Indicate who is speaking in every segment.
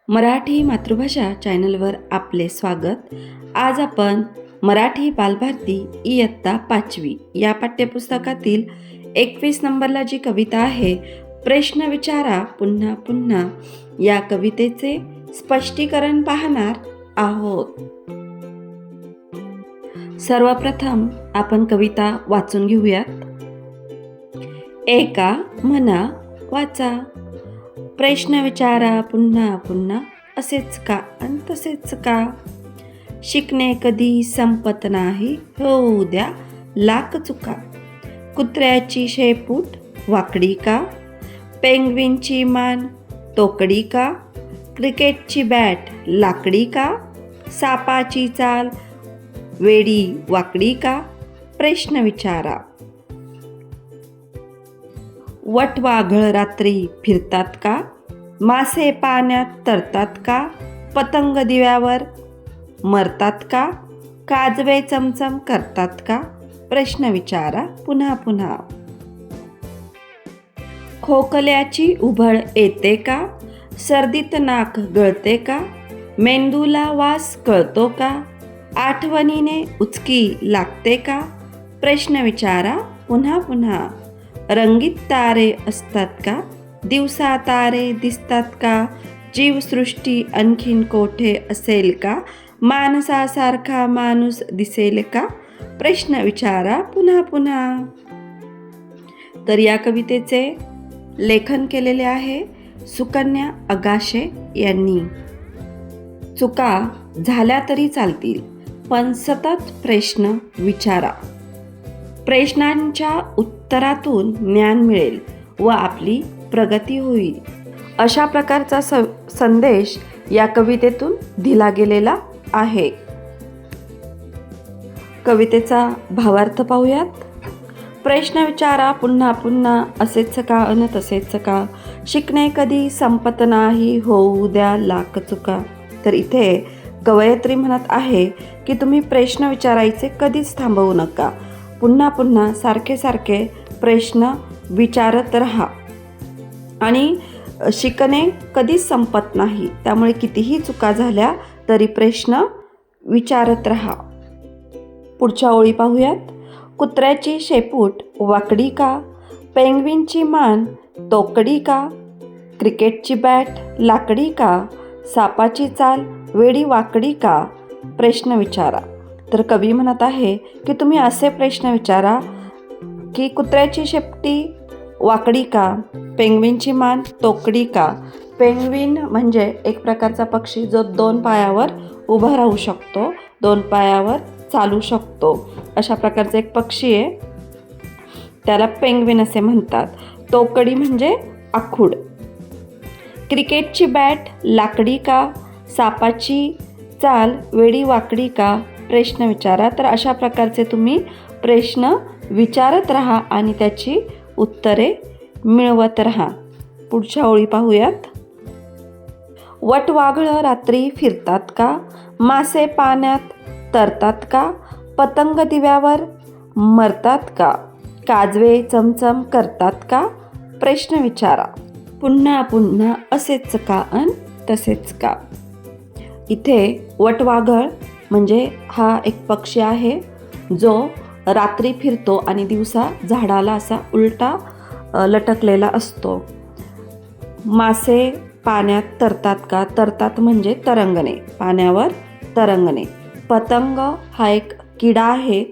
Speaker 1: मराठी मातृभाषा चॅनलवर आपले स्वागत. आज आपण मराठी बालभारती इयत्ता 5वी या पाठ्यपुस्तकातील 21 नंबरला जी कविता आहे, प्रश्न विचारा पुन्हा पुन्हा, या कवितेचे स्पष्टीकरण पाहणार आहोत. सर्वप्रथम आपण कविता वाचून घेऊयात. एका म्हणा वाचा, प्रश्न विचारा पुन्हा पुन्हा, असेच का आणि तसेच का. शिकणे कधी संपत नाही, होऊ द्या लाख चुका. कुत्र्याची शेपूट वाकडी का, पेंग्विनची मान तोकडी का, क्रिकेटची बॅट लाकडी का, सापाची चाल वेडी वाकडी का. प्रश्न विचारा. वटवाघळ रात्री फिरतात का, मासे पाण्यात तरतात का, पतंग दिव्यावर मरतात का, काजवे चमचम करतात का. प्रश्न विचारा पुन्हा पुन्हा. खोकल्याची उबळ येते का, सर्दीत नाक गळते का, मेंदूला वास कळतो का, आठवणीने उचकी लागते का. प्रश्न विचारा पुन्हा पुन्हा. रंगीत तारे असतात का, दिवसा तारे दिसतात का, जीवसृष्टी आणखीन कोठे असेल का, माणसासारखा माणूस दिसेल का. प्रश्न विचारा पुन्हा पुन्हा. तर या कवितेचे लेखन केलेले आहे सुकन्या अगाशे यांनी. चुका झाल्या तरी चालतील, पण सतत प्रश्न विचारा. प्रश्नांच्या उत्तरातून ज्ञान मिळेल व आपली प्रगती होईल, अशा प्रकारचा संदेश या कवितेतून दिला गेलेला आहे. कवितेचा भावार्थ पाहूयात. प्रश्न विचारा पुन्हा पुन्हा, असेच का अन तसेच का. शिकणे कधी संपत नाही, होऊ द्या लाख चुका. तर इथे कवयित्री म्हणत आहे की तुम्ही प्रश्न विचारायचे कधीच थांबवू नका. पुन्हा पुन्हा सारखे सारखे प्रश्न विचारत राहा आणि शिकणे कधीच संपत नाही. त्यामुळे कितीही चुका झाल्या तरी प्रश्न विचारत राहा. पुढच्या ओळी पाहूयात. कुत्र्याची शेपूट वाकडी का, पेंग्विनची मान तोकडी का, क्रिकेटची बॅट लाकडी का, सापाची चाल वेडी वाकडी का. प्रश्न विचारा. तर कवी म्हणत आहे की तुम्ही असे प्रश्न विचारा की कुत्र्याची शेपटी वाकडी का, पेंग्विनची मान तोकडी का. पेंग्विन म्हणजे एक प्रकारचा पक्षी जो 2 पायावर उभा राहू शकतो, 2 पायावर चालू शकतो, अशा प्रकारचा एक पक्षी आहे, त्याला पेंग्विन असे म्हणतात. तोकडी म्हणजे आखूड. क्रिकेटची बॅट लाकडी का, सापाची चाल वेडी वाकडी का. प्रश्न विचारा. तर अशा प्रकारचे तुम्ही प्रश्न विचारत राहा आणि त्याची उत्तरे मिळवत राहा. पुढच्या ओळी पाहूयात. वटवाघळं रात्री फिरतात का, मासे पाण्यात तरतात का, पतंग दिव्यावर मरतात का, काजवे चमचम करतात का. प्रश्न विचारा. पुन्हा पुन्हा, असेच का अन तसेच का. इथे वटवाघळ म्हणजे हा एक पक्षी आहे जो रात्री फिरतो आणि दिवसा झाडाला असा उलटा लटकलेला असतो. मासे पाण्यात तरतात का, तरतात म्हणजे तरंगणे, पाण्यावर तरंगणे. पतंग हा एक किडा आहे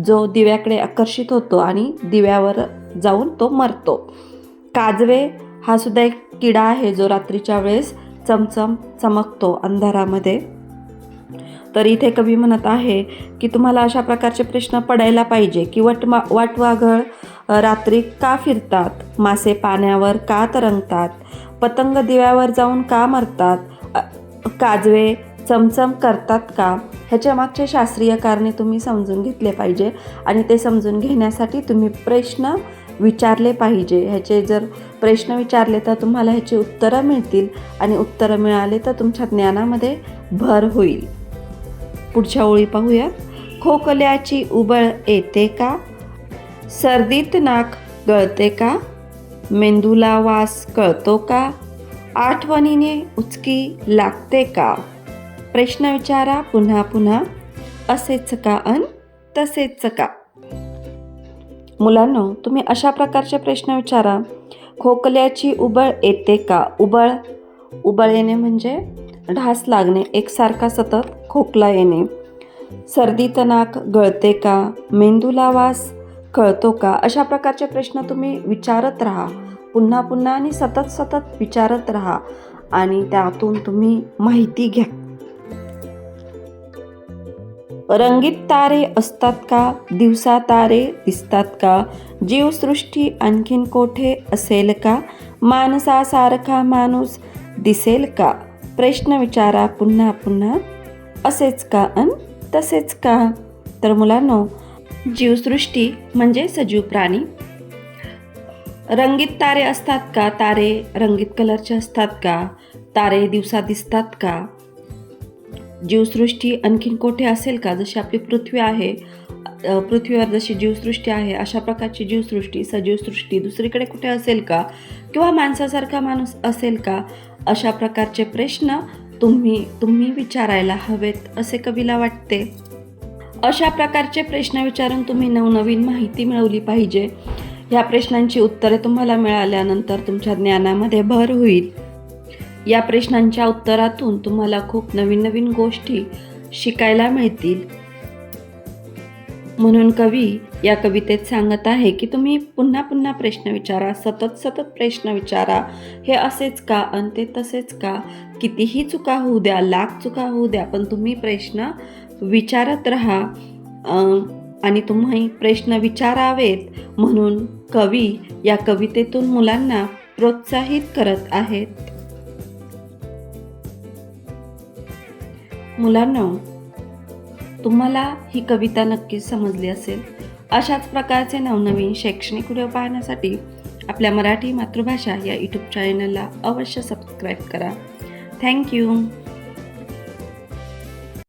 Speaker 1: जो दिव्याकडे आकर्षित होतो आणि दिव्यावर जाऊन तो मरतो. काजवे हा सुद्धा एक किडा आहे जो रात्रीच्या वेळेस चमचम चमकतो अंधारामध्ये. तर इथे कवी म्हणत आहे की तुम्हाला अशा प्रकारचे प्रश्न पडायला पाहिजे की वटवाघळ रात्री का फिरतात, मासे पाण्यावर का तरंगतात, पतंग दिव्यावर जाऊन का मरतात, काजवे चमचम करतात का. ह्याच्या मागचे शास्त्रीय कारणे तुम्ही समजून घेतले पाहिजे आणि ते समजून घेण्यासाठी तुम्ही प्रश्न विचारले पाहिजे. ह्याचे जर प्रश्न विचारले तर तुम्हाला ह्याची उत्तरं मिळतील आणि उत्तरं मिळाले तर तुमच्या ज्ञानामध्ये भर होईल. पुढच्या ओळी पाहूयात. खोकल्याची उबळ येते का, सर्दीत नाक गळते का, मेंदूला वास कळतो का, आठवणीने उचकी लागते का? प्रश्न विचारा पुन्हा पुन्हा, असेच का अन तसेच का? मुलांनो, तुम्ही अशा प्रकारचे प्रश्न विचारा. खोकल्याची उबळ येते का? उबळ येणे म्हणजे ढास लागणे, एकसारखा सतत खोकला येणे. सर्दीत नाक गळते का? मेंदूला वास कळतो का? अशा प्रकारचे प्रश्न तुम्ही विचारत राहा, पुन्हा पुन्हा आणि सतत सतत विचारत राहा आणि त्यातून तुम्ही माहिती घ्या. रंगीत तारे असतात का? दिवसा तारे दिसतात का? जीवसृष्टी आणखीन कोठे असेल का? माणसासारखा माणूस दिसेल का? प्रश्न विचारा पुन्हा पुन्हा, असेच का अन तसेच का? तर मुलांनो, जीवसृष्टी म्हणजे सजीव प्राणी. रंगीत तारे असतात का? तारे रंगीत कलरचे असतात का? तारे दिवसा दिसतात का? जीवसृष्टी आणखीन कोठे असेल का? जशी आपली पृथ्वी आहे, पृथ्वीवर जशी जीवसृष्टी आहे अशा प्रकारची जीवसृष्टी, सजीवसृष्टी दुसरीकडे कुठे असेल का? किंवा माणसासारखा माणूस असेल का? अशा प्रकारचे प्रश्न तुम्ही विचारायला हवेत असे कवीला वाटते. अशा प्रकारचे प्रश्न विचारून तुम्ही नवनवीन माहिती मिळवली पाहिजे. ह्या प्रश्नांची उत्तरे तुम्हाला मिळाल्यानंतर तुमच्या ज्ञानामध्ये भर होईल. या प्रश्नांच्या उत्तरातून तुम्हाला खूप नवीन नवीन गोष्टी शिकायला मिळतील. म्हणून कवी या कवितेत सांगत आहे की तुम्ही पुन्हा पुन्हा प्रश्न विचारा, सतत सतत प्रश्न विचारा. हे असेच का अन ते तसेच का? कितीही चुका होऊ द्या, लाख चुका होऊ द्या, पण तुम्ही प्रश्न विचारत राहा आणि तुम्ही प्रश्न विचारावेत म्हणून कवी या कवितेतून मुलांना प्रोत्साहित करत आहेत. मुलांनो, तुम्हाला ही कविता नक्कीच समजली असेल. अशाच प्रकारचे नवनवीन शैक्षणिक व्हिडिओ पाहण्यासाठी आपल्या मराठी मातृभाषा या यूट्यूब चॅनलला अवश्य सबस्क्राईब करा. थँक्यू.